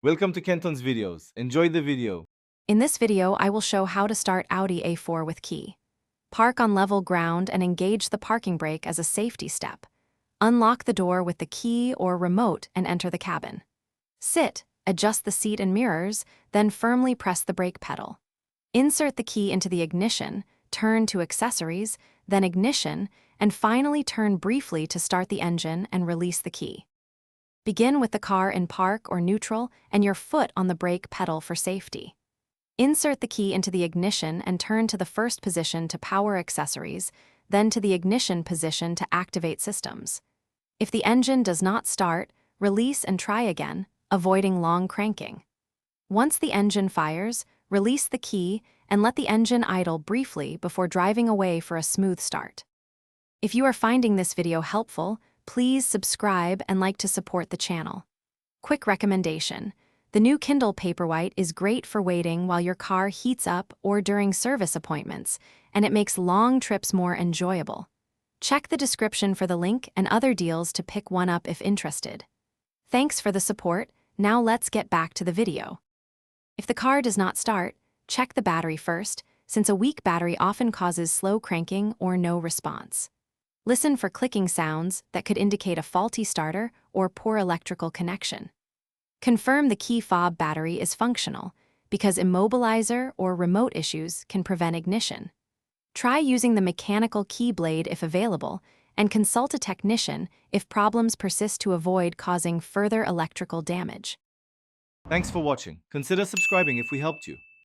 Welcome to Kenton's videos. Enjoy the video. In this video, I will show how to start Audi A4 with key. Park on level ground and engage the parking brake as a safety step. Unlock the door with the key or remote and enter the cabin. Sit, adjust the seat and mirrors, then firmly press the brake pedal. Insert the key into the ignition, turn to accessories, then ignition, and finally turn briefly to start the engine and release the key. Begin with the car in park or neutral and your foot on the brake pedal for safety. Insert the key into the ignition and turn to the first position to power accessories, then to the ignition position to activate systems. If the engine does not start, release and try again, avoiding long cranking. Once the engine fires, release the key and let the engine idle briefly before driving away for a smooth start. If you are finding this video helpful, please subscribe and like to support the channel. Quick recommendation: the new Kindle Paperwhite is great for waiting while your car heats up or during service appointments, and it makes long trips more enjoyable. Check the description for the link and other deals to pick one up if interested. Thanks for the support. Now let's get back to the video. If the car does not start, check the battery first, since a weak battery often causes slow cranking or no response. Listen for clicking sounds that could indicate a faulty starter or poor electrical connection. Confirm the key fob battery is functional, because immobilizer or remote issues can prevent ignition. Try using the mechanical key blade if available, and consult a technician if problems persist to avoid causing further electrical damage. Thanks for watching. Consider subscribing if we helped you.